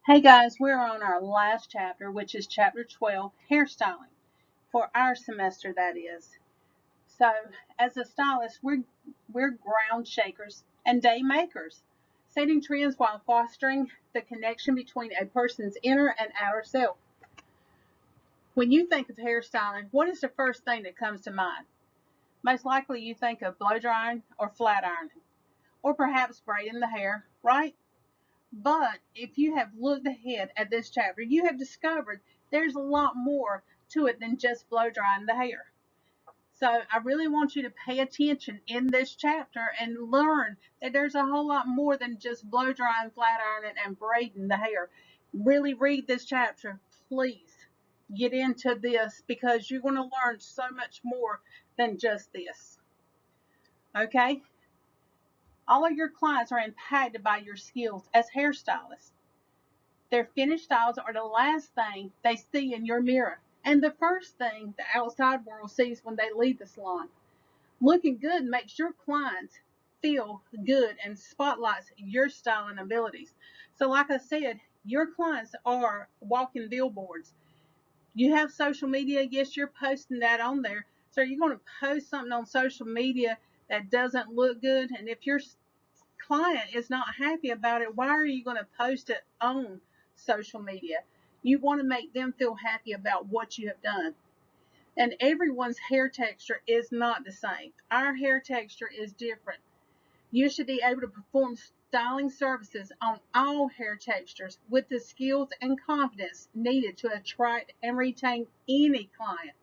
Hey guys, we're on our last chapter, which is chapter 12, hairstyling, for our semester that is. So, as a stylist, we're ground shakers and day makers, setting trends while fostering the connection between a person's inner and outer self. When you think of hairstyling, what is the first thing that comes to mind? Most likely you think of blow drying or flat ironing, or perhaps braiding the hair, right? But if you have looked ahead at this chapter, you have discovered there's a lot more to it than just blow drying the hair. So I really want you to pay attention in this chapter and learn that there's a whole lot more than just blow drying, flat ironing, and braiding the hair. Really read this chapter, please. Get into this because you're going to learn so much more than just this. Okay? All of your clients are impacted by your skills as hairstylists. Their finished styles are the last thing they see in your mirror and the first thing the outside world sees when they leave the salon. Looking good makes your clients feel good and spotlights your styling abilities. So, like I said, your clients are walking billboards. You have social media, yes, you're posting that on there. So, you're going to post something on social media that doesn't look good. And if your client is not happy about it, why are you going to post it on social media? You want to make them feel happy about what you have done. And everyone's hair texture is not the same. Our hair texture is different. You should be able to perform styling services on all hair textures with the skills and confidence needed to attract and retain any client.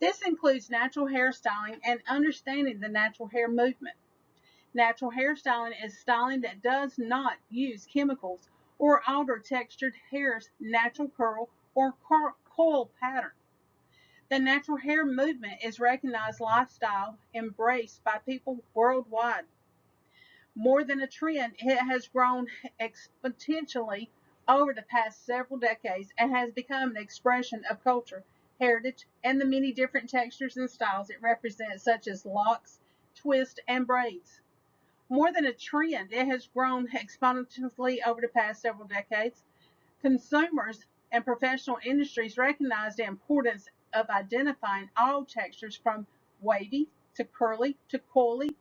This includes natural hairstyling and understanding the natural hair movement. Natural hairstyling is styling that does not use chemicals or alter textured hair's natural curl or coil pattern. The natural hair movement is recognized lifestyle embraced by people worldwide. More than a trend, it has grown exponentially over the past several decades and has become an expression of culture, heritage, and the many different textures and styles it represents, such as locks, twists, and braids. More than a trend, it has grown exponentially over the past several decades. Consumers and professional industries recognize the importance of identifying all textures from wavy to curly to coily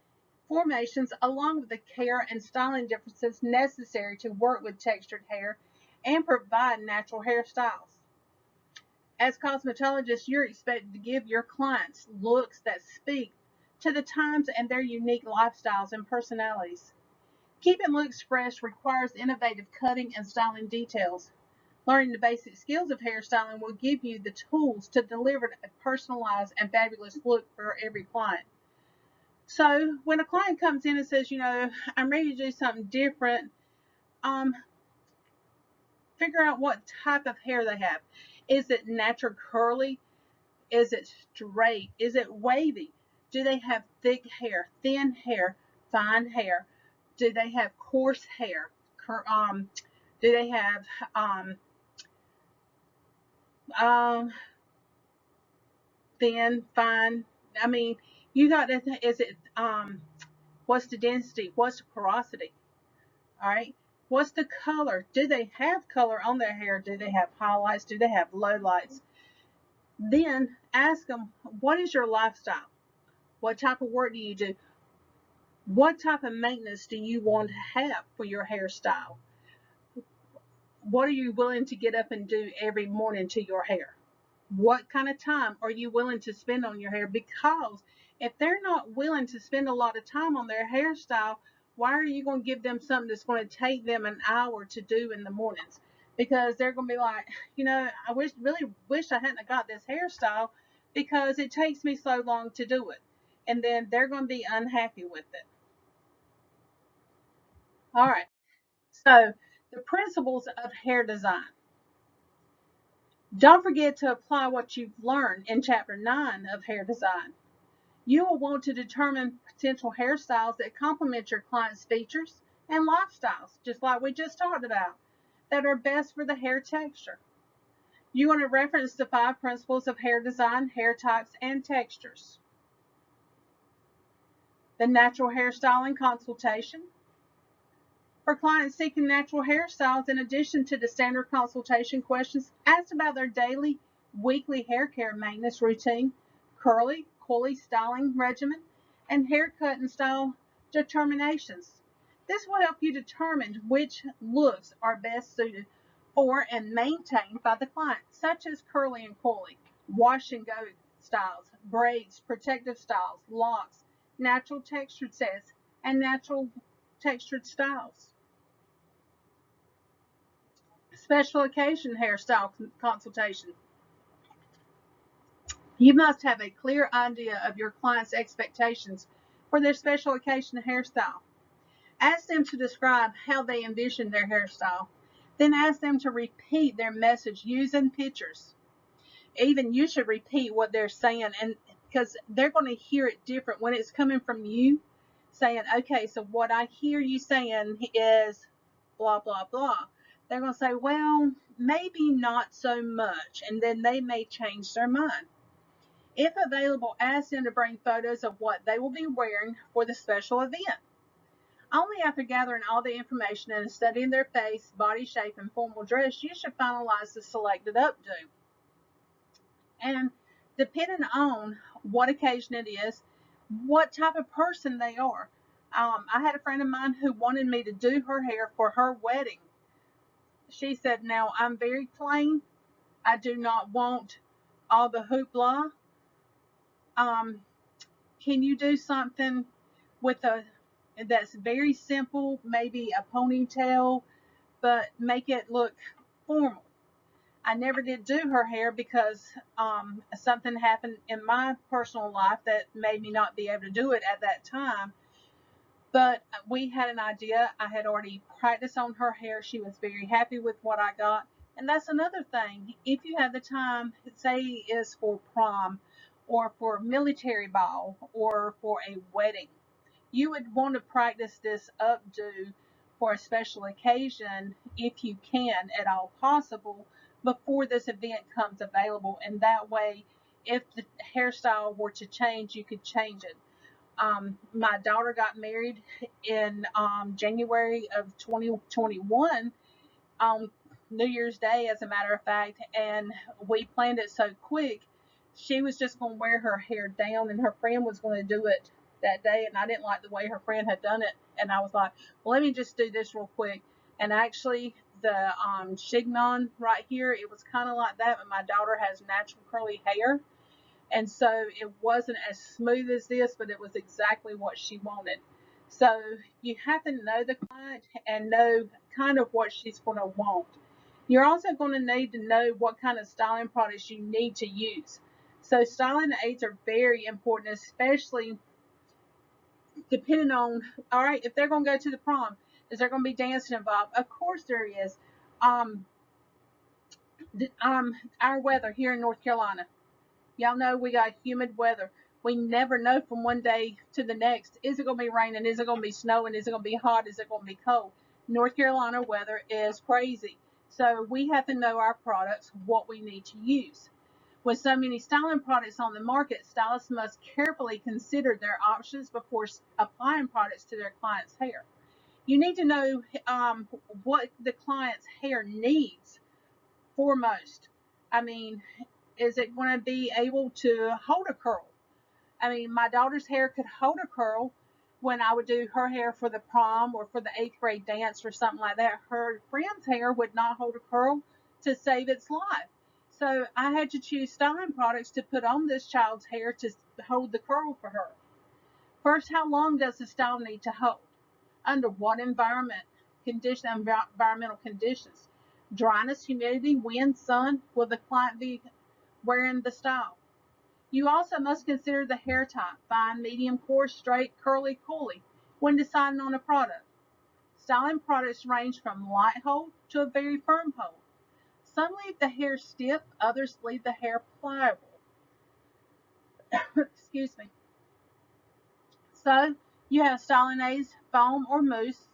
formations, along with the care and styling differences necessary to work with textured hair and provide natural hairstyles. As cosmetologists, you're expected to give your clients looks that speak to the times and their unique lifestyles and personalities. Keeping looks fresh requires innovative cutting and styling details. Learning the basic skills of hairstyling will give you the tools to deliver a personalized and fabulous look for every client. So when a client comes in and says, I'm ready to do something different, um, figure out what type of hair they have. Is it natural curly? Is it straight? Is it wavy? Do they have thick hair, thin hair, fine hair? Do they have coarse hair? Do they have um, thin, fine? I mean, you got to. Is it what's the density? What's the porosity? All right. What's the color? Do they have color on their hair? Do they have highlights? Do they have lowlights? Then ask them, what is your lifestyle? What type of work do you do? What type of maintenance do you want to have for your hairstyle? What are you willing to get up and do every morning to your hair? What kind of time are you willing to spend on your hair? Because if they're not willing to spend a lot of time on their hairstyle, why are you going to give them something that's going to take them an hour to do in the mornings? Because they're going to be like, I really wish I hadn't got this hairstyle because it takes me so long to do it. And then they're going to be unhappy with it. All right. So, the principles of hair design. Don't forget to apply what you've learned in Chapter 9 of hair design. You will want to determine potential hairstyles that complement your client's features and lifestyles, just like we just talked about, that are best for the hair texture. You want to reference the 5 principles of hair design, hair types, and textures. The natural hairstyling consultation. For clients seeking natural hairstyles, in addition to the standard consultation questions, ask about their daily, weekly hair care maintenance routine, curly, coily styling regimen, and haircut and style determinations. This will help you determine which looks are best suited for and maintained by the client, such as curly and coily, wash and go styles, braids, protective styles, locks, natural textured sets, and natural textured styles. Special occasion hairstyle consultation. You must have a clear idea of your client's expectations for their special occasion hairstyle. Ask them to describe how they envision their hairstyle. Then ask them to repeat their message using pictures. Even you should repeat what they're saying, and because they're going to hear it different when it's coming from you saying, okay, so what I hear you saying is blah, blah, blah. They're going to say, well, maybe not so much, and then they may change their mind. If available, ask them to bring photos of what they will be wearing for the special event. Only after gathering all the information and studying their face, body shape, and formal dress, you should finalize the selected updo. And depending on what occasion it is, what type of person they are. I had a friend of mine who wanted me to do her hair for her wedding. She said, now I'm very plain. I do not want all the hoopla. Can you do something with that's very simple, maybe a ponytail, but make it look formal? I never did do her hair because something happened in my personal life that made me not be able to do it at that time. But we had an idea. I had already practiced on her hair. She was very happy with what I got. And that's another thing. If you have the time, say is for prom or for a military ball or for a wedding, you would want to practice this updo for a special occasion if you can at all possible before this event comes available. And that way, if the hairstyle were to change, you could change it. My daughter got married in January of 2021 on New Year's Day, as a matter of fact, and we planned it so quick. She was just going to wear her hair down, and her friend was going to do it that day, and I didn't like the way her friend had done it, and I was like, well, let me just do this real quick. And actually, the chignon right here, it was kind of like that, but my daughter has natural curly hair, and so it wasn't as smooth as this, but it was exactly what she wanted. So you have to know the client and know kind of what she's going to want. You're also going to need to know what kind of styling products you need to use. So styling aids are very important, especially depending on, all right, if they're going to go to the prom, is there going to be dancing involved? Of course there is. Um, our weather here in North Carolina. Y'all know we got humid weather. We never know from one day to the next. Is it going to be raining? Is it going to be snowing? Is it going to be hot? Is it going to be cold? North Carolina weather is crazy. So we have to know our products, what we need to use. With so many styling products on the market, stylists must carefully consider their options before applying products to their client's hair. You need to know what the client's hair needs foremost. I mean, is it going to be able to hold a curl? I mean, my daughter's hair could hold a curl when I would do her hair for the prom or for the 8th grade dance or something like that. Her friend's hair would not hold a curl to save its life. So I had to choose styling products to put on this child's hair to hold the curl for her. First, how long does the style need to hold? Under what environmental conditions? Dryness, humidity, wind, sun. Will the client be wearing the style? You also must consider the hair type, fine, medium, coarse, straight, curly, coily, when deciding on a product. Styling products range from light hold to a very firm hold. Some leave the hair stiff, others leave the hair pliable. Excuse me. So you have styling aids, foam or mousse,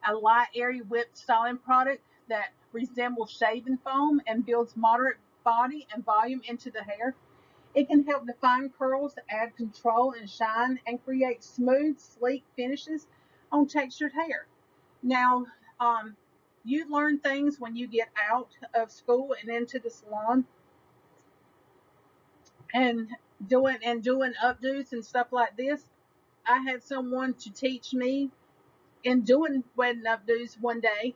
a light, airy, whipped styling product that resembles shaving foam and builds moderate body and volume into the hair. It can help define curls, add control and shine, and create smooth, sleek finishes on textured hair. Now, you learn things when you get out of school and into the salon and doing updos and stuff like this. I had someone to teach me in doing wedding updos one day.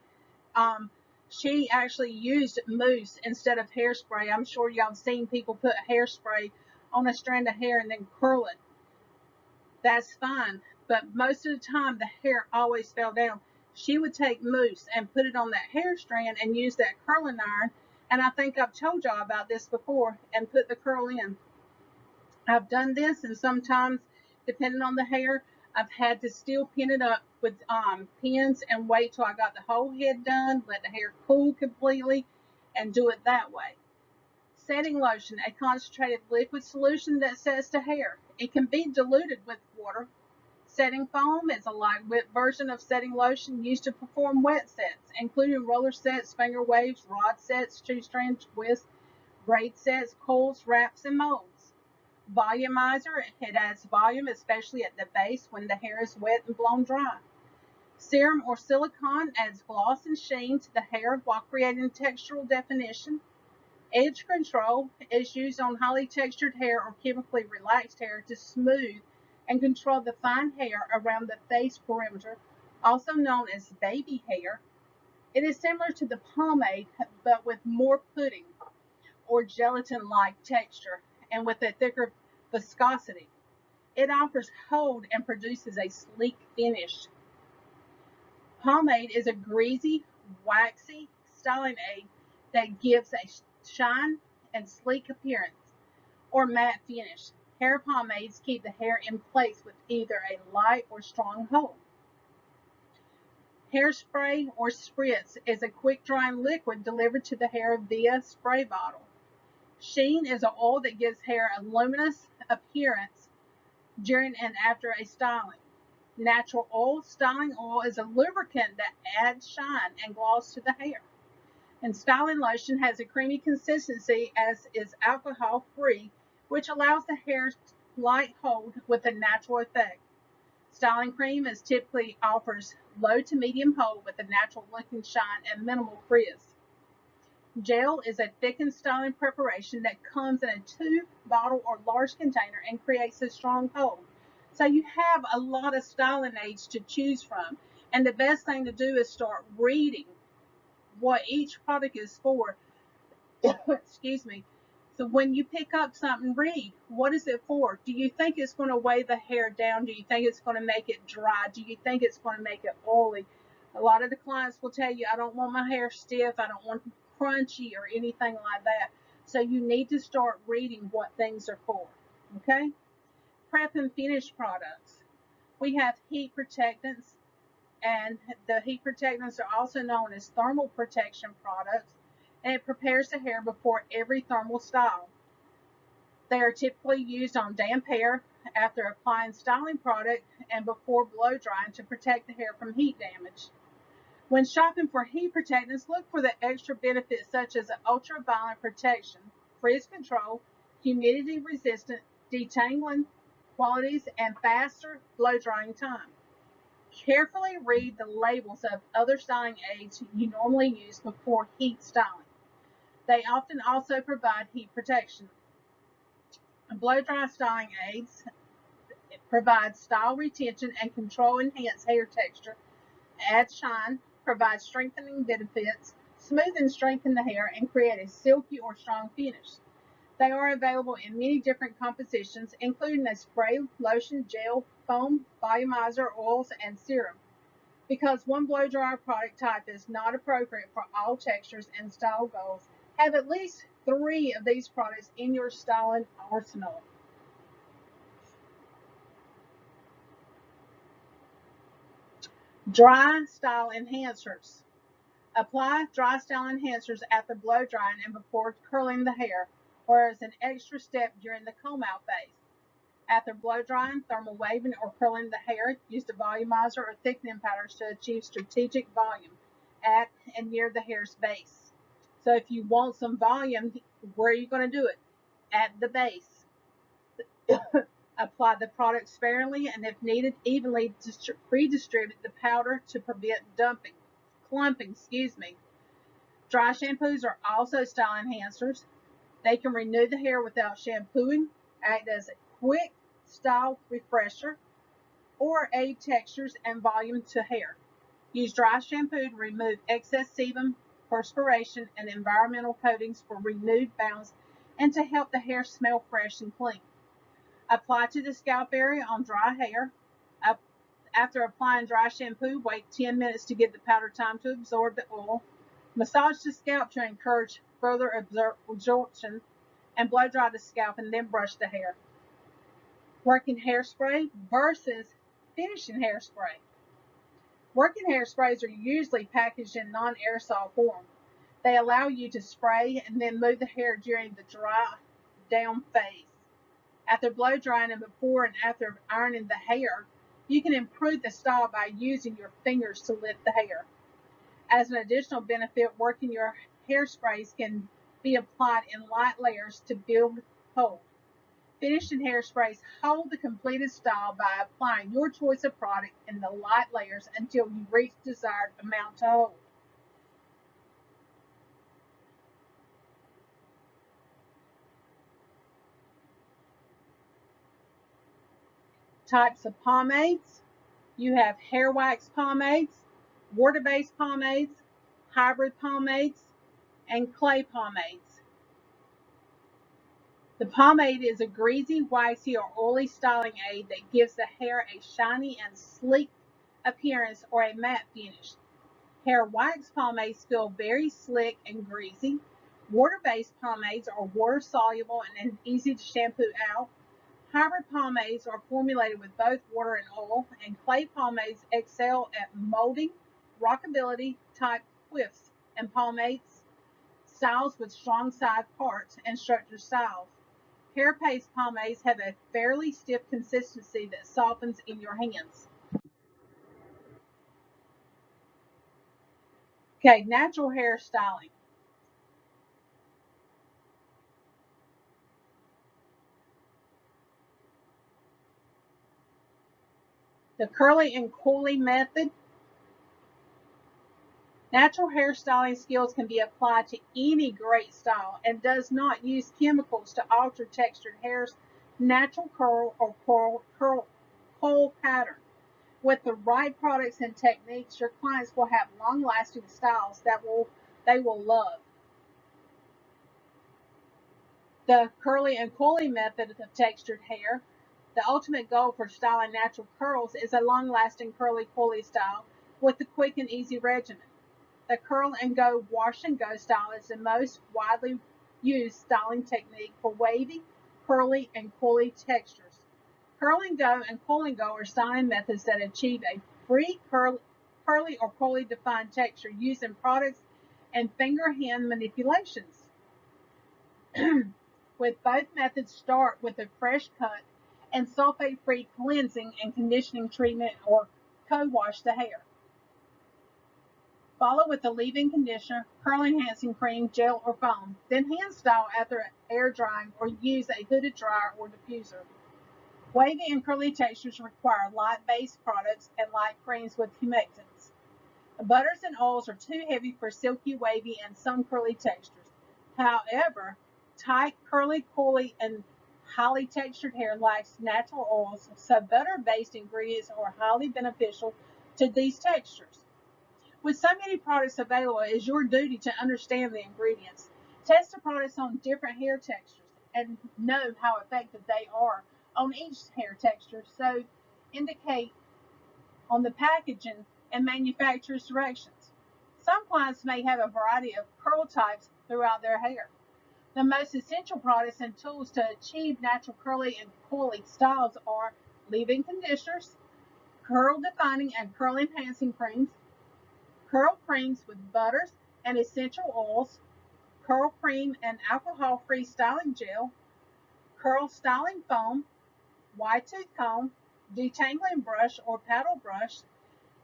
Um, she actually used mousse instead of hairspray. I'm sure y'all have seen people put hairspray on a strand of hair and then curl it. That's fine, but most of the time the hair always fell down. She would take mousse and put it on that hair strand and use that curling iron. And I think I've told y'all about this before, and put the curl in. I've done this, and sometimes, depending on the hair, I've had to still pin it up with pins and wait till I got the whole head done, let the hair cool completely, and do it that way. Setting lotion, a concentrated liquid solution that sets to hair. It can be diluted with water. Setting foam is a lightweight version of setting lotion used to perform wet sets, including roller sets, finger waves, rod sets, two-strand twists, braid sets, coils, wraps, and molds. Volumizer, it adds volume, especially at the base when the hair is wet and blown dry. Serum or silicone adds gloss and sheen to the hair while creating textural definition. Edge control is used on highly textured hair or chemically relaxed hair to smooth and control the fine hair around the face perimeter, also known as baby hair. It is similar to the pomade, but with more pudding or gelatin-like texture and with a thicker viscosity. It offers hold and produces a sleek finish. Pomade is a greasy, waxy styling aid that gives a shine and sleek appearance or matte finish. Hair pomades keep the hair in place with either a light or strong hold. Hairspray or spritz is a quick drying liquid delivered to the hair via spray bottle. Sheen is an oil that gives hair a luminous appearance during and after a styling. Natural oil, styling oil, is a lubricant that adds shine and gloss to the hair. And styling lotion has a creamy consistency as is alcohol free, which allows the hair's light hold with a natural effect. Styling cream is typically offers low to medium hold with a natural looking shine and minimal frizz. Gel is a thickened styling preparation that comes in a tube, bottle, or large container and creates a strong hold. So you have a lot of styling aids to choose from. And the best thing to do is start reading what each product is for. Excuse me. So when you pick up something, read what is it for? Do you think it's going to weigh the hair down? Do you think it's going to make it dry? Do you think it's going to make it oily? A lot of the clients will tell you, I don't want my hair stiff, I don't want it crunchy or anything like that. So you need to start reading what things are for. Okay? Prep and finish products. We have heat protectants, and the heat protectants are also known as thermal protection products, and it prepares the hair before every thermal style. They are typically used on damp hair after applying styling product and before blow drying to protect the hair from heat damage. When shopping for heat protectants, look for the extra benefits such as ultraviolet protection, frizz control, humidity resistant, detangling qualities, and faster blow drying time. Carefully read the labels of other styling aids you normally use before heat styling. They often also provide heat protection. Blow dry styling aids provide style retention and control enhance hair texture, add shine, provide strengthening benefits, smooth and strengthen the hair, and create a silky or strong finish. They are available in many different compositions, including a spray, lotion, gel, foam, volumizer, oils, and serum. Because one blow dryer product type is not appropriate for all textures and style goals, have at least 3 of these products in your styling arsenal. Dry style enhancers. Apply dry style enhancers after blow drying and before curling the hair, or as an extra step during the comb out phase. After blow drying, thermal waving, or curling the hair, use the volumizer or thickening powders to achieve strategic volume at and near the hair's base. So if you want some volume, where are you going to do it? At the base. Apply the product sparingly and, if needed, evenly redistribute the powder to prevent clumping. Dry shampoos are also style enhancers. They can renew the hair without shampooing, act as a quick style refresher, or aid textures and volume to hair. Use dry shampoo to remove excess sebum, perspiration, and environmental coatings for renewed bounce and to help the hair smell fresh and clean. Apply to the scalp area on dry hair. After applying dry shampoo, wait 10 minutes to give the powder time to absorb the oil. Massage the scalp to encourage further absorption and blow dry the scalp and then brush the hair. Working hairspray versus finishing hairspray. Working hairsprays are usually packaged in non-aerosol form. They allow you to spray and then move the hair during the dry down phase. After blow drying and before and after ironing the hair, you can improve the style by using your fingers to lift the hair. As an additional benefit, working your hairsprays can be applied in light layers to build hold. Finishing hairsprays hold the completed style by applying your choice of product in the light layers until you reach desired amount to hold. Types of pomades. You have hair wax pomades, water-based pomades, hybrid pomades, and clay pomades. The pomade is a greasy, waxy, or oily styling aid that gives the hair a shiny and sleek appearance or a matte finish. Hair wax pomades feel very slick and greasy. Water-based pomades are water-soluble and easy to shampoo out. Hybrid pomades are formulated with both water and oil, and clay pomades excel at molding rockability type whiffs and pomades styles with strong side parts and structured styles. Hair paste pomades have a fairly stiff consistency that softens in your hands. Okay, natural hair styling. The curly and coily method. Natural hairstyling skills can be applied to any great style and does not use chemicals to alter textured hair's natural curl or curl pattern. With the right products and techniques, your clients will have long-lasting styles that they will love. The curly and coily method of textured hair. The ultimate goal for styling natural curls is a long-lasting curly coily style with a quick and easy regimen. The curl and go wash and go style is the most widely used styling technique for wavy, curly, and coily textures. Curl and go and coil and go are styling methods that achieve a free curly or coily defined texture using products and finger hand manipulations. With both methods start with a fresh cut and sulfate-free cleansing and conditioning treatment or co-wash the hair. Follow with a leave-in conditioner, curl enhancing cream, gel, or foam. Then hand style after air drying or use a hooded dryer or diffuser. Wavy and curly textures require light-based products and light creams with humectants. Butters and oils are too heavy for silky, wavy, and some curly textures. However, tight, curly, coily, and highly textured hair lacks natural oils, so butter-based ingredients are highly beneficial to these textures. With so many products available, it is your duty to understand the ingredients. Test the products on different hair textures and know how effective they are on each hair texture, so indicate on the packaging and manufacturer's directions. Some clients may have a variety of curl types throughout their hair. The most essential products and tools to achieve natural curly and coily styles are leave-in conditioners, curl defining and curl enhancing creams, curl creams with butters and essential oils, curl cream and alcohol-free styling gel, curl styling foam, wide tooth comb, detangling brush or paddle brush,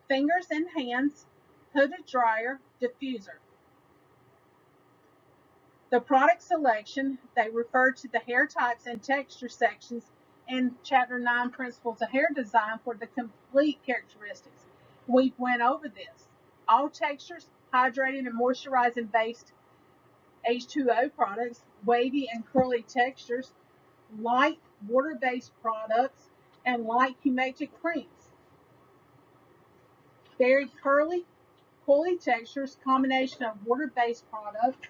fingers and hands, hooded dryer, diffuser. The product selection, they refer to the hair types and texture sections in Chapter 9, Principles of Hair Design for the complete characteristics. We went over this. All textures, hydrating and moisturizing based H2O products, wavy and curly textures, light water-based products, and light humectant creams. Very curly, coily textures, combination of water-based products,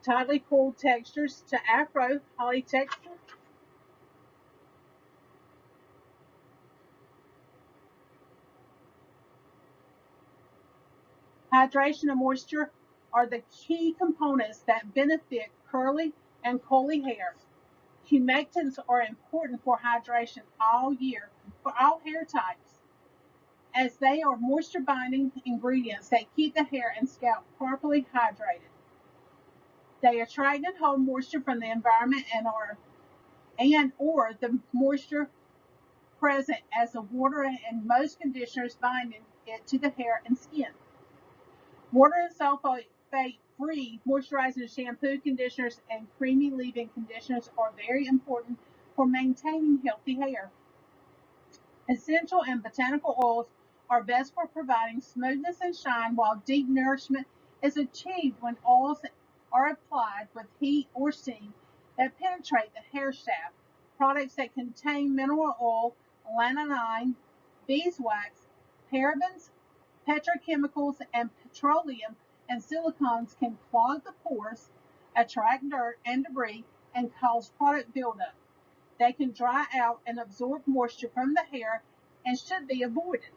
tightly cooled textures to afro poly texture. Hydration and moisture are the key components that benefit curly and coily hair. Humectants are important for hydration all year for all hair types, as they are moisture binding ingredients that keep the hair and scalp properly hydrated. They attract and hold moisture from the environment and or the moisture present as the water and most conditioners bind it to the hair and skin. Water and sulfate-free moisturizing shampoo, conditioners, and creamy leave-in conditioners are very important for maintaining healthy hair. Essential and botanical oils are best for providing smoothness and shine, while deep nourishment is achieved when oils are applied with heat or steam that penetrate the hair shaft. Products that contain mineral oil, lanolin, beeswax, parabens, petrochemicals, and petroleum and silicones can clog the pores, attract dirt and debris, and cause product buildup. They can dry out and absorb moisture from the hair and should be avoided.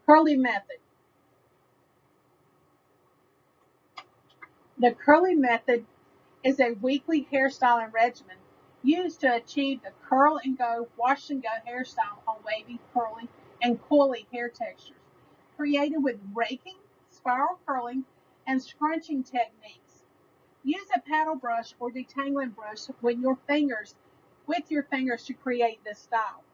Curly method. The curly method is a weekly hairstyling regimen used to achieve the curl and go, wash and go hairstyle on wavy, curly, and coily hair textures, created with raking, spiral curling, and scrunching techniques. Use a paddle brush or detangling brush with your fingers to create this style.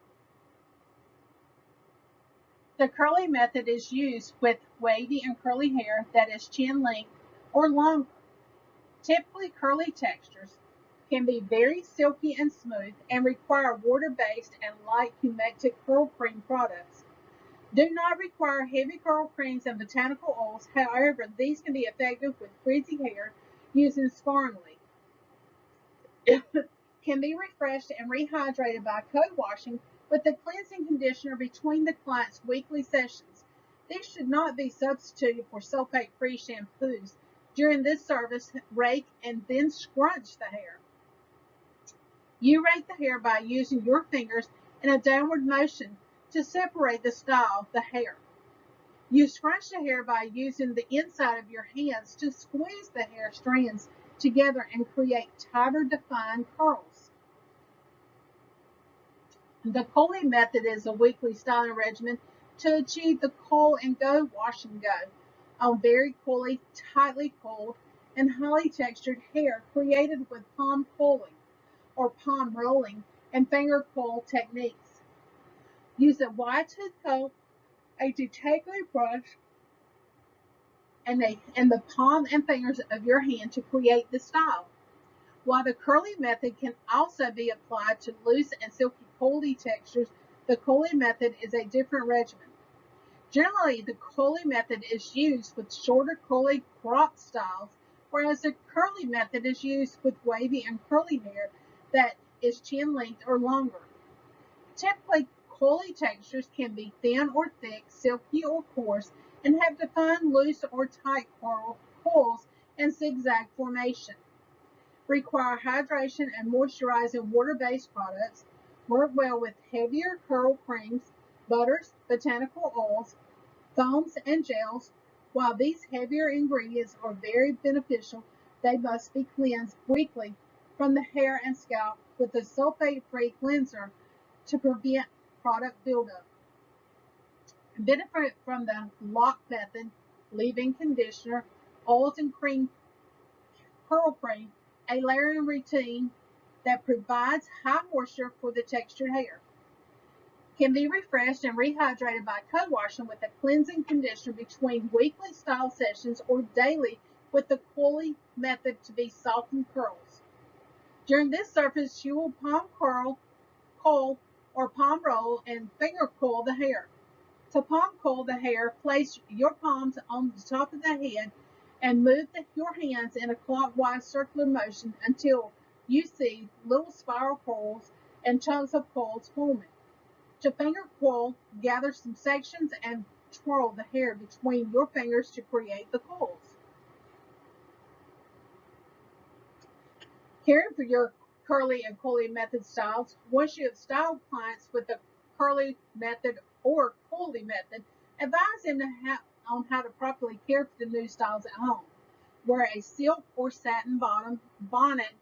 The curly method is used with wavy and curly hair that is chin length or longer. Typically, curly textures can be very silky and smooth and require water-based and light humectant curl cream products. Do not require heavy curl creams and botanical oils. However, these can be effective with frizzy hair used sparingly. Can be refreshed and rehydrated by co-washing with a cleansing conditioner between the client's weekly sessions. These should not be substituted for sulfate-free shampoos. During this service, rake and then scrunch the hair. You rake the hair by using your fingers in a downward motion to separate the style of the hair. You scrunch the hair by using the inside of your hands to squeeze the hair strands together and create tighter defined curls. The coily method is a weekly styling regimen to achieve the curl and go, wash and go on very coily, tightly coiled, and highly textured hair created with palm coiling or palm rolling and finger coil techniques. Use a wide tooth comb, a detangling brush, and the palm and fingers of your hand to create the style. While the curly method can also be applied to loose and silky coily textures, the coily method is a different regimen. Generally, the coily method is used with shorter coily crop styles, whereas the curly method is used with wavy and curly hair that is chin length or longer. Typically, coily textures can be thin or thick, silky or coarse, and have defined loose or tight coils and zigzag formation. Require hydration and moisturizing water-based products. Work well with heavier curl creams, butters, botanical oils, foams, and gels. While these heavier ingredients are very beneficial, they must be cleansed weekly from the hair and scalp with a sulfate-free cleanser to prevent product buildup. Benefit from the lock method, leave-in conditioner, oils and cream, curl cream, a layering routine that provides high moisture for the textured hair. Can be refreshed and rehydrated by co-washing with a cleansing conditioner between weekly style sessions or daily with the coily method to be softened curls. During this surface, you will palm curl, coil, or palm roll and finger coil the hair. To palm coil the hair, place your palms on the top of the head and move your hands in a clockwise circular motion until you see little spiral coils and chunks of coils forming. To finger coil, gather some sections and twirl the hair between your fingers to create the coils. Caring for your curly and coily method styles. Once you have styled clients with the curly method or coily method, advise them on how to properly care for the new styles at home. Wear a silk or satin bottom, bonnet,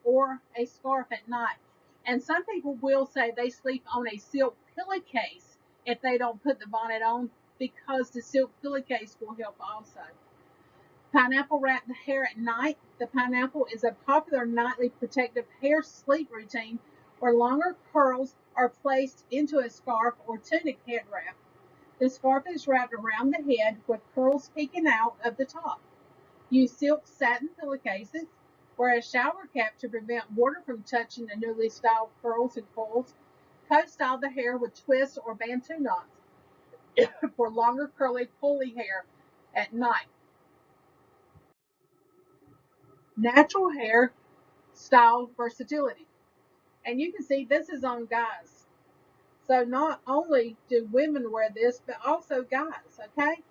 or a scarf at night. And some people will say they sleep on a silk pillowcase if they don't put the bonnet on, because the silk pillowcase will help also. Pineapple wrap the hair at night. The pineapple is a popular nightly protective hair sleep routine where longer curls are placed into a scarf or tunic head wrap. The scarf is wrapped around the head with curls peeking out of the top. Use silk satin pillowcases. Wear a shower cap to prevent water from touching the newly styled curls and coils. Co-style the hair with twists or bantu knots for longer curly coily hair at night. Natural hair style versatility. And you can see this is on guys. So not only do women wear this, but also guys, okay?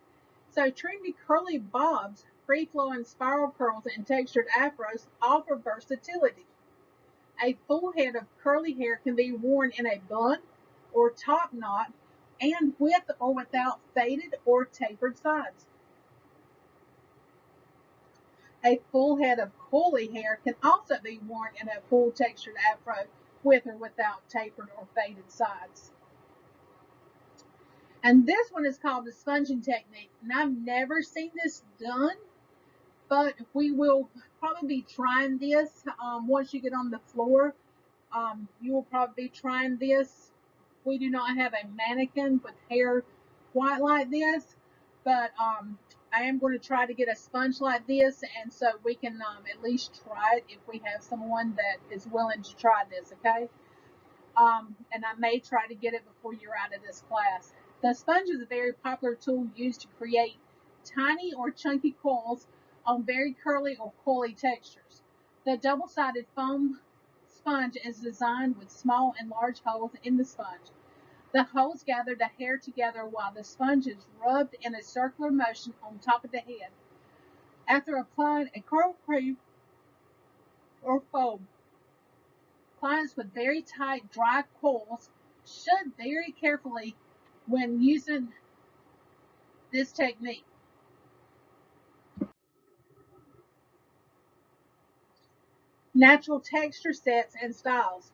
So trendy curly bobs, free-flowing spiral curls, and textured afros offer versatility. A full head of curly hair can be worn in a bun or top knot and with or without faded or tapered sides. A full head of coily hair can also be worn in a full textured afro with or without tapered or faded sides. And this one is called the sponging technique. And I've never seen this done, but we will probably be trying this once you get on the floor. You will probably be trying this. We do not have a mannequin with hair quite like this, but I am going to try to get a sponge like this, and so we can at least try it if we have someone that is willing to try this, okay? And I may try to get it before you're out of this class. The sponge is a very popular tool used to create tiny or chunky coils on very curly or coily textures. The double-sided foam sponge is designed with small and large holes in the sponge. The holes gather the hair together while the sponge is rubbed in a circular motion on top of the head. After applying a curl cream or foam, clients with very tight, dry coils should very carefully when using this technique. Natural texture sets and styles.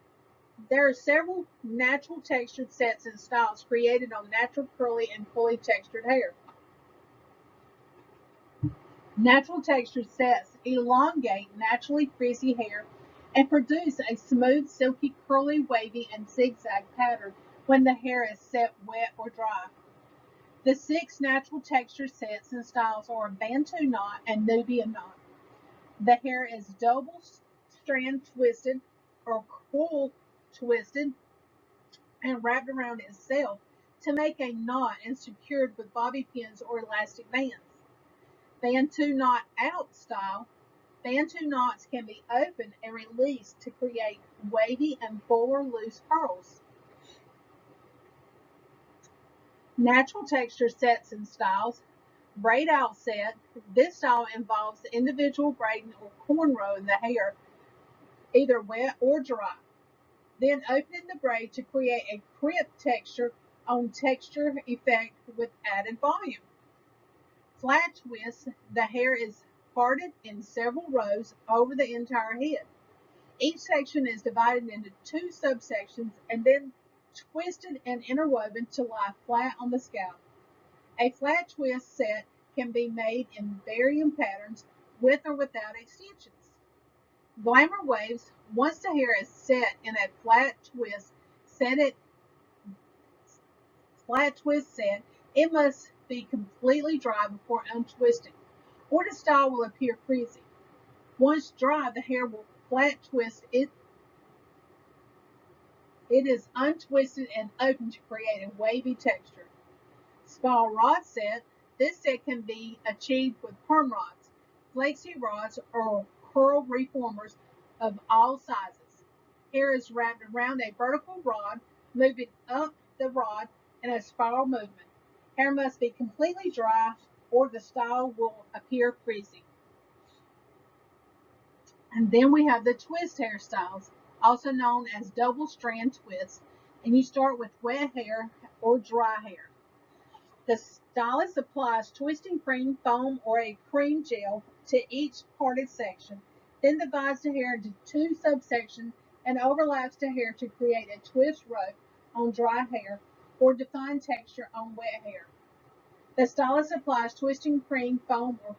There are several natural textured sets and styles created on natural curly and fully textured hair. Natural textured sets elongate naturally frizzy hair and produce a smooth, silky, curly, wavy, and zigzag pattern when the hair is set wet or dry. The 6 natural texture sets and styles are Bantu knot and Nubian knot. The hair is double strand twisted or coil twisted and wrapped around itself to make a knot and secured with bobby pins or elastic bands. Bantu knot out style. Bantu knots can be opened and released to create wavy and fuller loose curls. Natural texture sets and styles. Braid out set. This style involves the individual braiding or cornrowing the hair, either wet or dry. Then opening the braid to create a crimp texture on texture effect with added volume. Flat twist. The hair is parted in several rows over the entire head. Each section is divided into 2 subsections and then twisted and interwoven to lie flat on the scalp. A flat twist set can be made in varying patterns with or without extensions. Glamour waves. Once the hair is set in a flat twist set, it must be completely dry before untwisting, or the style will appear frizzy. Once dry, the hair will flat twist, it is untwisted and open to create a wavy texture. Spiral rod set. This set can be achieved with perm rods, flexi rods, or curl reformers of all sizes. Hair is wrapped around a vertical rod, moving up the rod in a spiral movement. Hair must be completely dry or the style will appear frizzy. And then we have the twist hairstyles, also known as double strand twists. And you start with wet hair or dry hair. The stylist applies twisting cream, foam, or a cream gel to each parted section, then divides the hair into two subsections and overlaps the hair to create a twist rope on dry hair or defined texture on wet hair. The stylist applies twisting cream, foam, or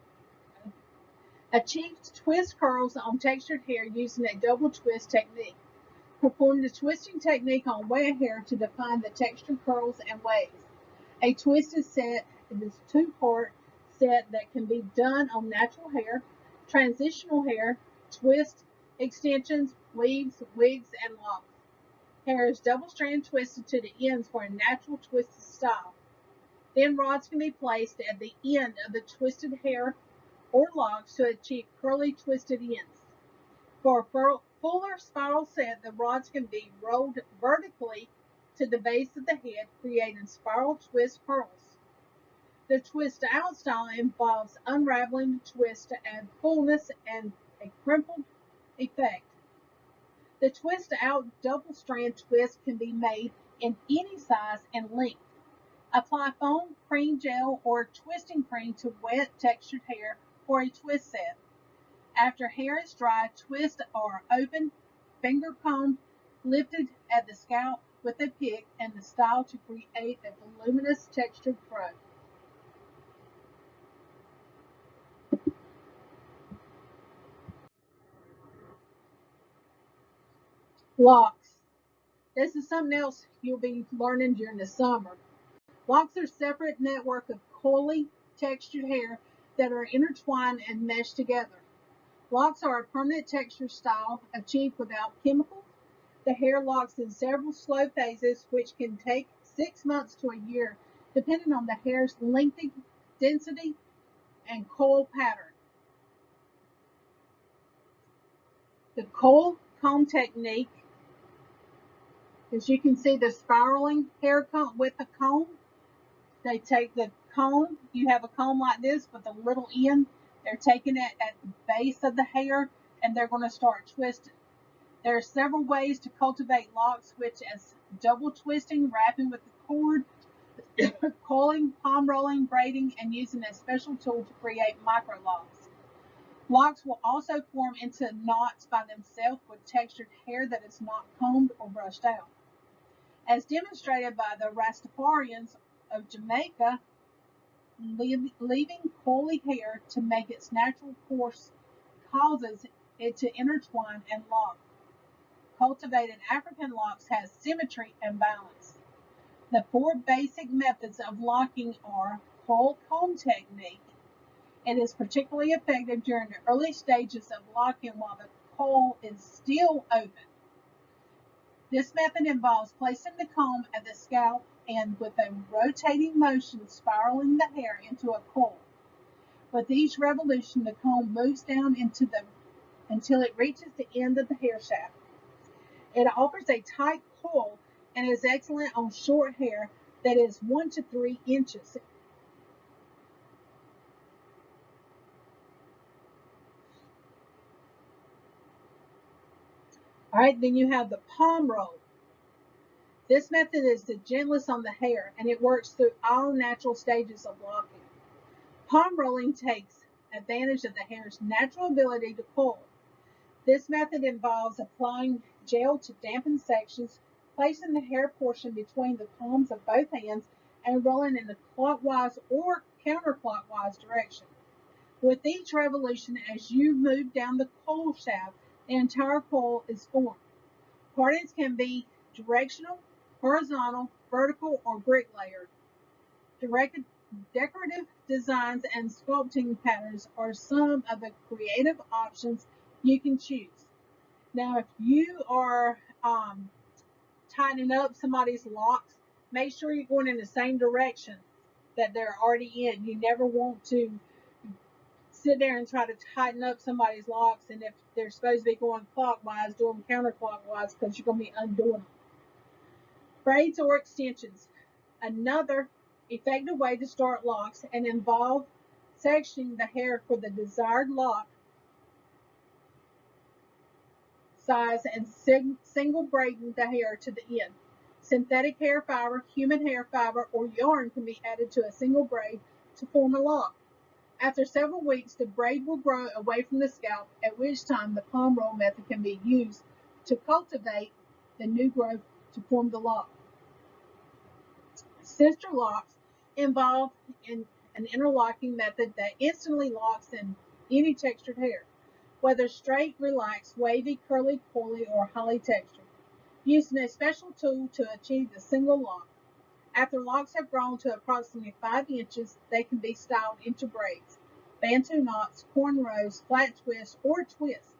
achieves twist curls on textured hair using a double twist technique. Perform the twisting technique on wet hair to define the textured curls and waves. A twisted set is a two-part set that can be done on natural hair, transitional hair, twist, extensions, weaves, wigs, and locks. Hair is double strand twisted to the ends for a natural twisted style. Then rods can be placed at the end of the twisted hair or locks to achieve curly twisted ends. For a fuller spiral set, the rods can be rolled vertically to the base of the head, creating spiral twist curls. The twist out style involves unraveling the twist to add fullness and a crimpled effect. The twist out double strand twist can be made in any size and length. Apply foam, cream gel, or twisting cream to wet textured hair for a twist set. After hair is dry, twist or open finger comb lifted at the scalp with a pick and the style to create a voluminous textured fro. Locks. This is something else you'll be learning during the summer. Locks are a separate network of coily textured hair that are intertwined and meshed together. Locks are a permanent texture style achieved without chemicals. The hair locks in several slow phases, which can take 6 months to a year, depending on the hair's length, density, and coil pattern. The coil comb technique, as you can see, the spiraling hair comb with the comb. They take the comb, you have a comb like this with a little end. They're taking it at the base of the hair and they're going to start twisting. There are several ways to cultivate locks, which as double twisting, wrapping with the cord, coiling, palm rolling, braiding, and using a special tool to create micro locks. Locks will also form into knots by themselves with textured hair that is not combed or brushed out. As demonstrated by the Rastafarians of Jamaica, leaving coily hair to make its natural course causes it to intertwine and lock. Cultivated African locks has symmetry and balance. The four basic methods of locking are coil comb technique. It is particularly effective during the early stages of locking while the coil is still open. This method involves placing the comb at the scalp and with a rotating motion spiraling the hair into a coil. With each revolution, the comb moves down until it reaches the end of the hair shaft. It offers a tight coil and is excellent on short hair that is 1 to 3 inches. All right, then you have the palm roll. This method is the gentlest on the hair and it works through all natural stages of locking. Palm rolling takes advantage of the hair's natural ability to coil. This method involves applying gel to dampen sections, placing the hair portion between the palms of both hands, and rolling in the clockwise or counterclockwise direction. With each revolution, as you move down the coil shaft, the entire coil is formed. Partings can be directional, horizontal, vertical, or brick layered. Decorative designs and sculpting patterns are some of the creative options you can choose. Now, if you are tightening up somebody's locks, make sure you're going in the same direction that they're already in. You never want to sit there and try to tighten up somebody's locks, and if they're supposed to be going clockwise, do them counterclockwise because you're going to be undoing them. Braids or extensions. Another effective way to start locks and involve sectioning the hair for the desired lock size and single braiding the hair to the end. Synthetic hair fiber, human hair fiber, or yarn can be added to a single braid to form a lock. After several weeks, the braid will grow away from the scalp, at which time the palm roll method can be used to cultivate the new growth to form the lock. Sister locks involve in an interlocking method that instantly locks in any textured hair, whether straight, relaxed, wavy, curly, coily, or highly textured, using a special tool to achieve the single lock. After locks have grown to approximately 5 inches, they can be styled into braids, bantu knots, cornrows, flat twists, or twists.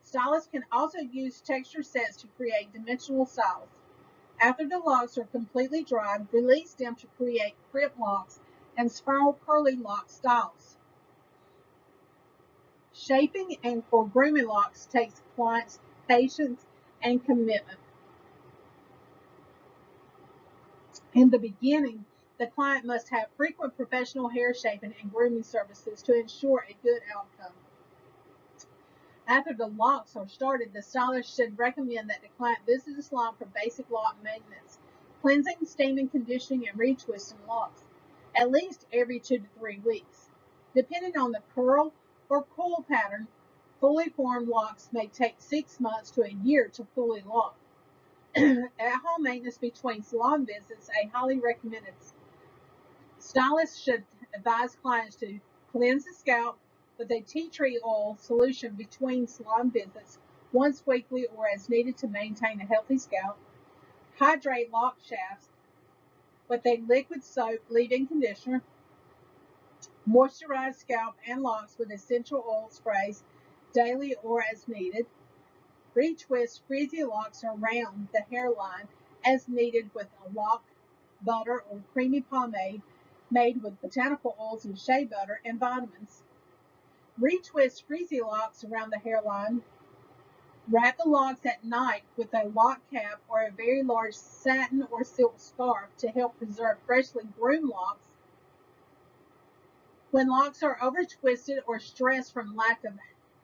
Stylists can also use texture sets to create dimensional styles. After the locks are completely dried, release them to create crimp locks and spiral curly lock styles. Shaping and for grooming locks takes clients' patience and commitment. In the beginning, the client must have frequent professional hair shaping and grooming services to ensure a good outcome. After the locks are started, the stylist should recommend that the client visit the salon for basic lock maintenance, cleansing, steaming, conditioning, and retwisting locks, at least every 2 to 3 weeks. Depending on the curl or coil pattern, fully formed locks may take 6 months to a year to fully lock. At-home maintenance between salon visits, a highly recommended. Stylists should advise clients to cleanse the scalp with a tea tree oil solution between salon visits once weekly or as needed to maintain a healthy scalp. Hydrate lock shafts with a liquid soap leave-in conditioner. Moisturize scalp and locks with essential oil sprays daily or as needed. Retwist frizzy locks around the hairline as needed with a lock butter or creamy pomade made with botanical oils and shea butter and vitamins. Retwist frizzy locks around the hairline. Wrap the locks at night with a lock cap or a very large satin or silk scarf to help preserve freshly groomed locks. When locks are over twisted or stressed from lack of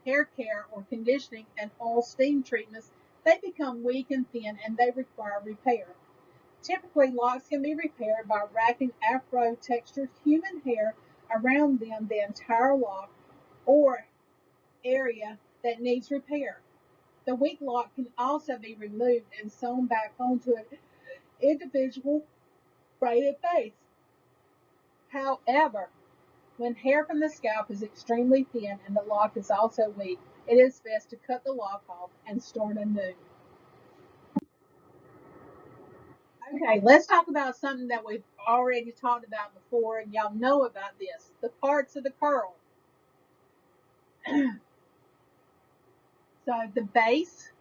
hair care or conditioning and oil steam treatments, they become weak and thin and they require repair. Typically, locks can be repaired by wrapping afro textured human hair around them the entire lock or area that needs repair. The weak lock can also be removed and sewn back onto an individual braided face. However, when hair from the scalp is extremely thin and the lock is also weak, it is best to cut the lock off and start anew. Okay, let's talk about something that we've already talked about before, and y'all know about this, the parts of the curl. So the base,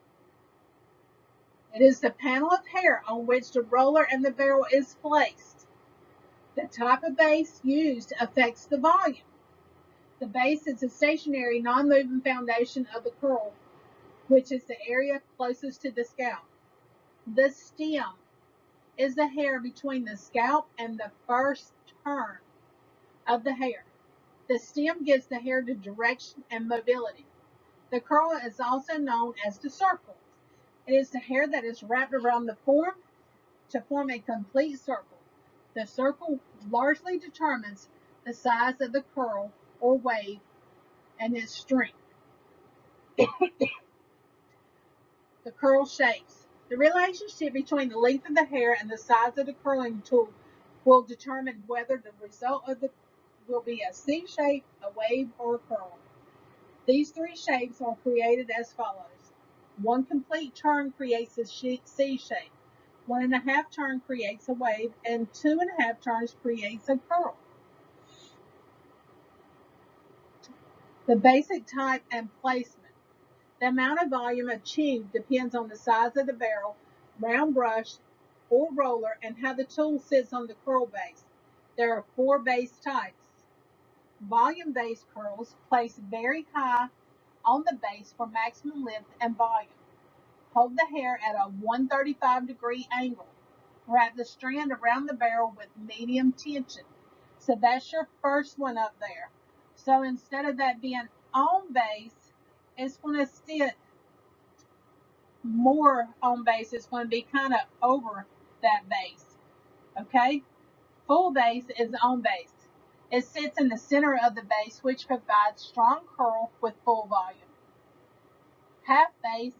it is the panel of hair on which the roller and the barrel is placed. The type of base used affects the volume. The base is the stationary, non-moving foundation of the curl, which is the area closest to the scalp. The stem is the hair between the scalp and the first turn of the hair. The stem gives the hair the direction and mobility. The curl is also known as the circle. It is the hair that is wrapped around the form to form a complete circle. The circle largely determines the size of the curl or wave and its strength. The curl shapes. The relationship between the length of the hair and the size of the curling tool will determine whether the result of the will be a C shape, a wave, or a curl. These three shapes are created as follows. One complete turn creates a C shape. 1.5 turn creates a wave, and 2.5 turns creates a curl. The basic type and placement. The amount of volume achieved depends on the size of the barrel, round brush, or roller, and how the tool sits on the curl base. There are 4 base types. Volume-based curls place very high on the base for maximum length and volume. Hold the hair at a 135-degree angle. Wrap the strand around the barrel with medium tension. So that's your first one up there. So instead of that being on base, it's going to sit more on base. It's going to be kind of over that base. Okay? Full base is on base. It sits in the center of the base, which provides strong curl with full volume. Half base,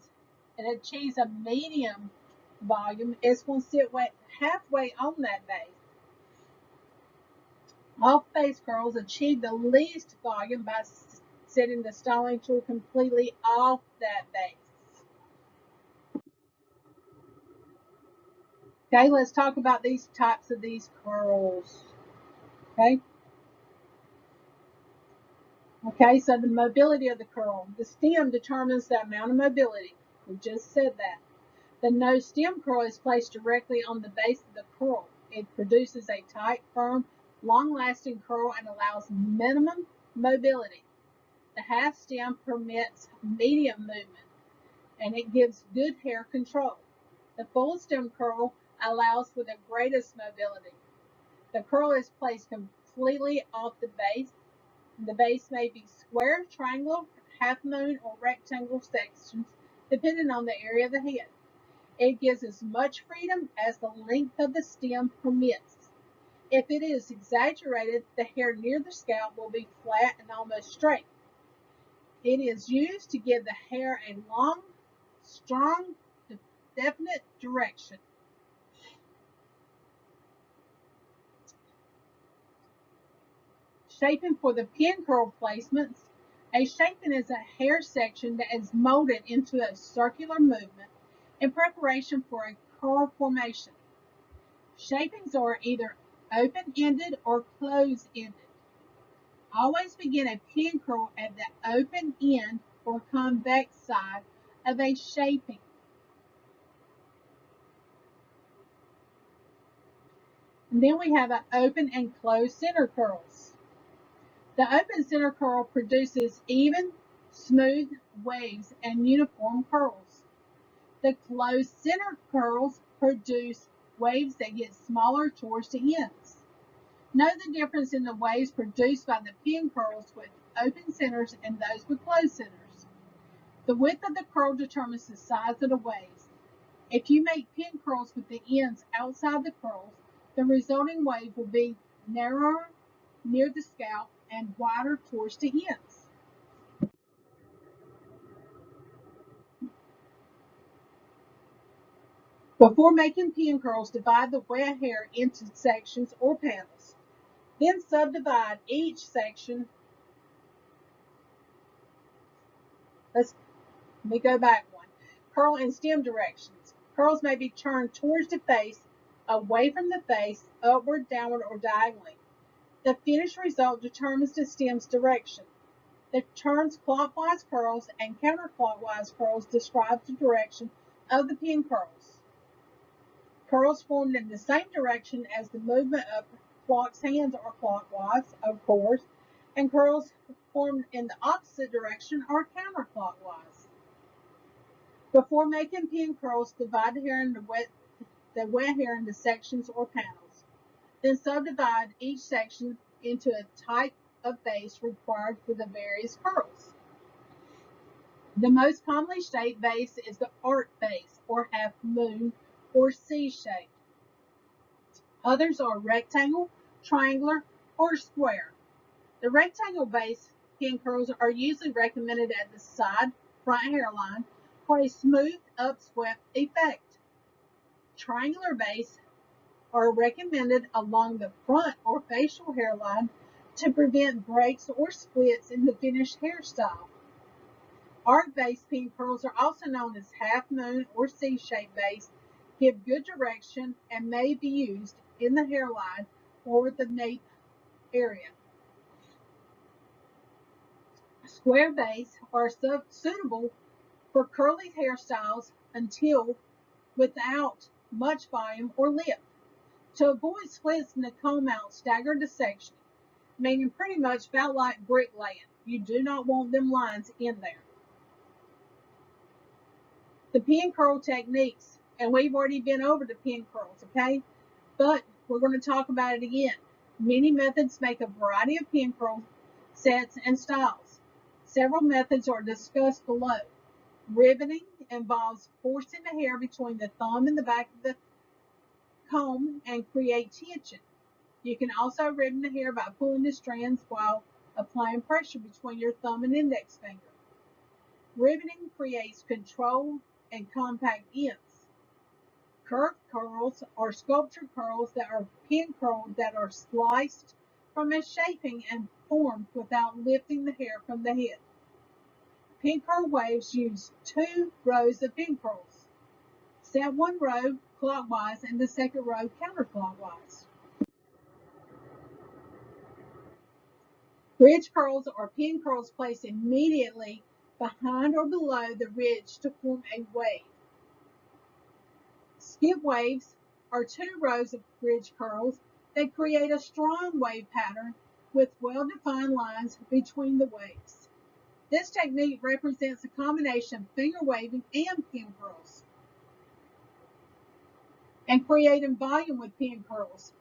it achieves a medium volume. It's going to sit halfway on that base. Off base curls achieve the least volume by setting the styling tool completely off that base. Okay, let's talk about these types of these curls. Okay, so the mobility of the curl. The stem determines the amount of mobility. We just said that. The no stem curl is placed directly on the base of the curl. It produces a tight, firm, long-lasting curl and allows minimum mobility. The half stem permits medium movement and it gives good hair control. The full stem curl allows for the greatest mobility. The curl is placed completely off the base. The base may be square, triangle, half moon, or rectangle sections, depending on the area of the head. It gives as much freedom as the length of the stem permits. If it is exaggerated, the hair near the scalp will be flat and almost straight. It is used to give the hair a long, strong, definite direction. Shaping for the pin curl placements. A shaping is a hair section that is molded into a circular movement in preparation for a curl formation. Shapings are either open-ended or closed-ended. Always begin a pin curl at the open end or convex side of a shaping. And then we have an open and closed center curls. The open center curl produces even, smooth waves and uniform curls. The closed center curls produce waves that get smaller towards the ends. Note the difference in the waves produced by the pin curls with open centers and those with closed centers. The width of the curl determines the size of the waves. If you make pin curls with the ends outside the curls, the resulting wave will be narrower near the scalp and wider towards the ends. Before making pin curls, divide the wet hair into sections or panels. Then subdivide each section. Let me go back one. Curl and stem directions. Curls may be turned towards the face, away from the face, upward, downward, or diagonally. The finished result determines the stem's direction. The terms clockwise curls and counterclockwise curls describe the direction of the pin curls. Curls formed in the same direction as the movement of clock's hands are clockwise, of course, and curls formed in the opposite direction are counterclockwise. Before making pin curls, divide the hair into the wet hair into sections or panels. Then subdivide each section into a type of base required for the various curls. The most commonly shaped base is the arc base, or half moon, or C shape. Others are rectangle, triangular, or square. The rectangle base pin curls are usually recommended at the side front hairline for a smooth upswept effect. Triangular base are recommended along the front or facial hairline to prevent breaks or splits in the finished hairstyle. Arc base pin curls are also known as half moon or C-shaped base, give good direction, and may be used in the hairline or the nape area. Square base are suitable for curly hairstyles until without much volume or lip. To avoid splits in the comb out, stagger the section, meaning pretty much about like bricklaying. You do not want them lines in there. The pin curl techniques, and we've already been over the pin curls, okay? But we're going to talk about it again. Many methods make a variety of pin curl sets and styles. Several methods are discussed below. Riveting involves forcing the hair between the thumb and the back of the comb and create tension. You can also ribbon the hair by pulling the strands while applying pressure between your thumb and index finger. Riveting creates control and compact ends. Curved curls are sculpture curls that are pin curled that are sliced from a shaping and formed without lifting the hair from the head. Pin curl waves use 2 rows of pin curls. Set one row clockwise and the second row counterclockwise. Ridge curls are pin curls placed immediately behind or below the ridge to form a wave. Skip waves are 2 rows of ridge curls that create a strong wave pattern with well-defined lines between the waves. This technique represents a combination of finger waving and pin curls. And creating volume with pin curls.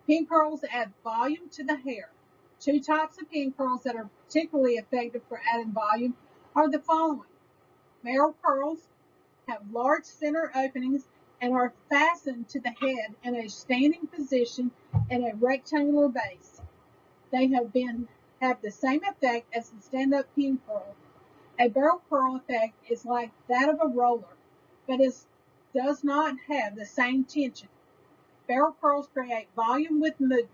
Pin curls add volume to the hair. 2 types of pin curls that are particularly effective for adding volume are the following. Barrel curls have large center openings and are fastened to the head in a standing position in a rectangular base. They have the same effect as the stand-up pin curl. A barrel curl effect is like that of a roller, but does not have the same tension. Barrel curls create volume with movement.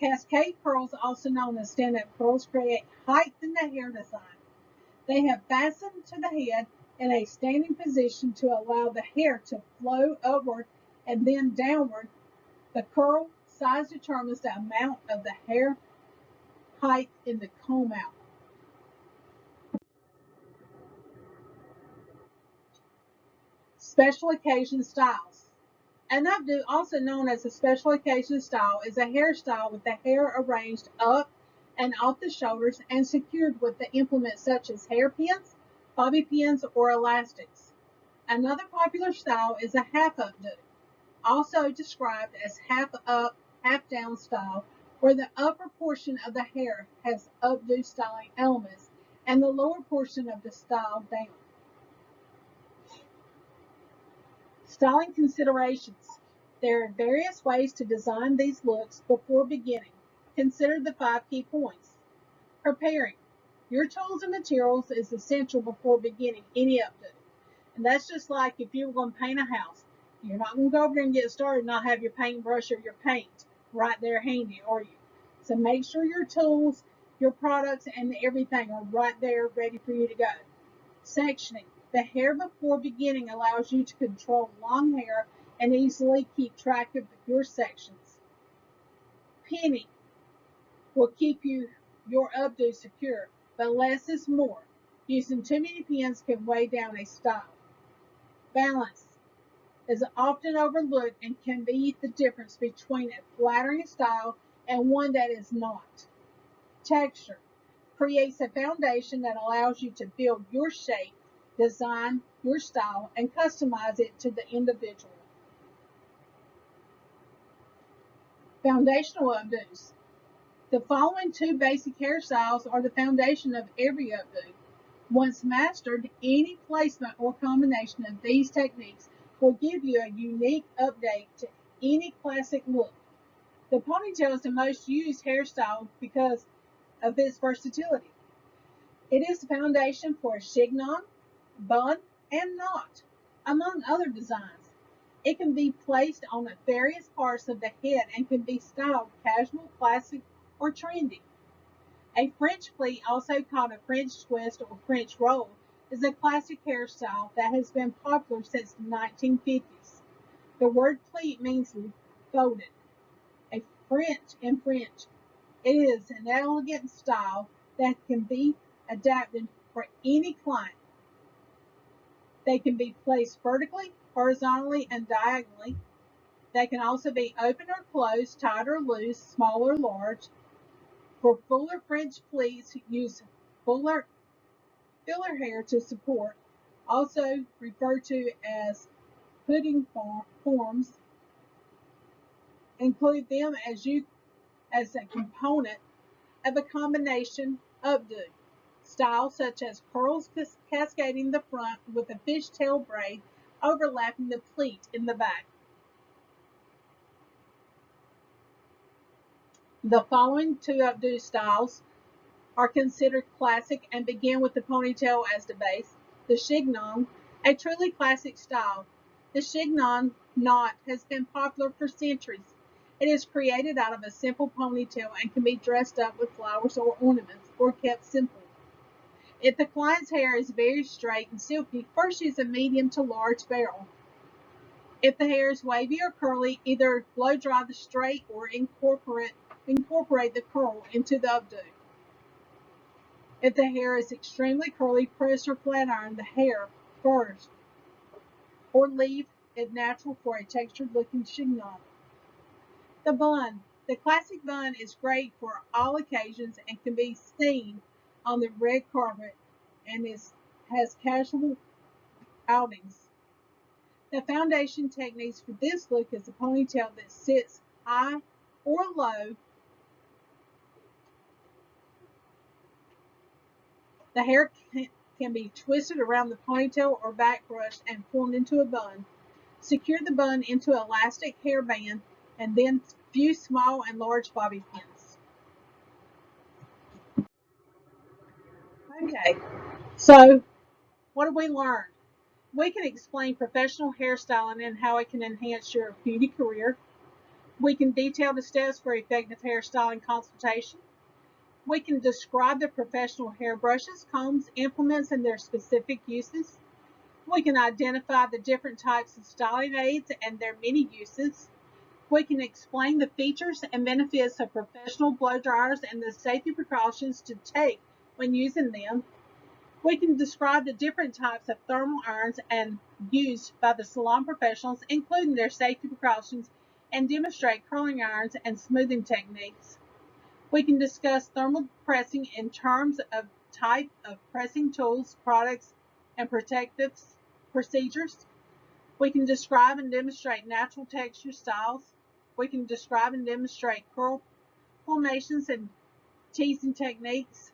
Cascade curls, also known as stand-up curls, create height in the hair design. They have fastened to the head in a standing position to allow the hair to flow upward and then downward. The curl size determines the amount of the hair height in the comb out. Special occasion styles. An updo, also known as a special occasion style, is a hairstyle with the hair arranged up and off the shoulders and secured with the implements such as hairpins, bobby pins, or elastics. Another popular style is a half updo, also described as half up, half down style, where the upper portion of the hair has updo styling elements and the lower portion of the style down. Styling considerations. There are various ways to design these looks before beginning. Consider the 5 key points. Preparing. Your tools and materials is essential before beginning any updo. And that's just like if you were going to paint a house. You're not going to go over there and get started and not have your paintbrush or your paint right there handy, are you? So make sure your tools, your products, and everything are right there ready for you to go. Sectioning. The hair before beginning allows you to control long hair and easily keep track of your sections. Pinning will keep your updo secure, but less is more. Using too many pins can weigh down a style. Balance is often overlooked and can be the difference between a flattering style and one that is not. Texture creates a foundation that allows you to build your shape, design your style, and customize it to the individual. Foundational updos. The following 2 basic hairstyles are the foundation of every updo. Once mastered, any placement or combination of these techniques will give you a unique update to any classic look. The ponytail is the most used hairstyle because of its versatility. It is the foundation for a chignon, bun, and knot, among other designs. It can be placed on various parts of the head and can be styled casual, classic, or trendy. A French pleat, also called a French twist or French roll, is a classic hairstyle that has been popular since the 1950s. The word pleat means folded. In French, it is an elegant style that can be adapted for any client. They can be placed vertically, horizontally, and diagonally. They can also be open or closed, tight or loose, small or large. For fuller French pleats, use fuller filler hair to support, also referred to as pudding forms. Include them as a component of a combination updo. Styles such as curls cascading the front with a fishtail braid overlapping the pleat in the back. The following two updo styles are considered classic and begin with the ponytail as the base. The chignon, a truly classic style. The chignon knot has been popular for centuries. It is created out of a simple ponytail and can be dressed up with flowers or ornaments, or kept simple. If the client's hair is very straight and silky, first use a medium to large barrel. If the hair is wavy or curly, either blow dry the straight or incorporate the curl into the updo. If the hair is extremely curly, press or flat iron the hair first, or leave it natural for a textured looking chignon. The bun. The classic bun is great for all occasions and can be seen on the red carpet and has casual outings. The foundation techniques for this look is a ponytail that sits high or low. The hair can be twisted around the ponytail or back brushed and formed into a bun. Secure the bun into an elastic hairband and then fuse small and large bobby pins. Okay, so what have we learned? We can explain professional hairstyling and how it can enhance your beauty career. We can detail the steps for effective hairstyling consultation. We can describe the professional hairbrushes, combs, implements, and their specific uses. We can identify the different types of styling aids and their many uses. We can explain the features and benefits of professional blow dryers and the safety precautions to take when using them. We can describe the different types of thermal irons and used by the salon professionals, including their safety precautions, and demonstrate curling irons and smoothing techniques. We can discuss thermal pressing in terms of type of pressing tools, products, and protective procedures. We can describe and demonstrate natural texture styles. We can describe and demonstrate curl formations and teasing techniques.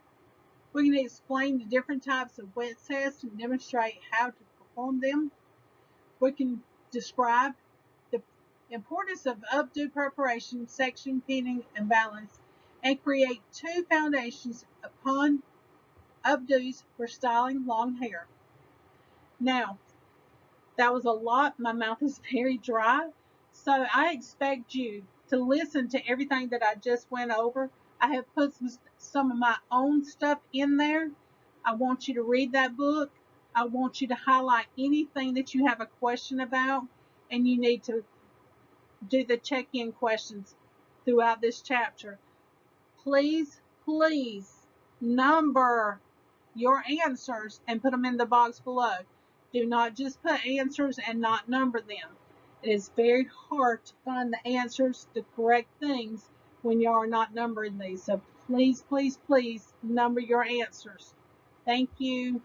We can explain the different types of wet sets and demonstrate how to perform them. We can describe the importance of updo preparation, section, pinning, and balance, and create two foundations upon updos for styling long hair. Now, that was a lot. My mouth is very dry. So I expect you to listen to everything that I just went over. I have put some of my own stuff in there. I want you to read that book. I want you to highlight anything that you have a question about, and you need to do the check-in questions throughout this chapter. Please, please number your answers and put them in the box below. Do not just put answers and not number them. It is very hard to find the answers, the correct things, when you are not numbering these. So please, please, please number your answers. Thank you.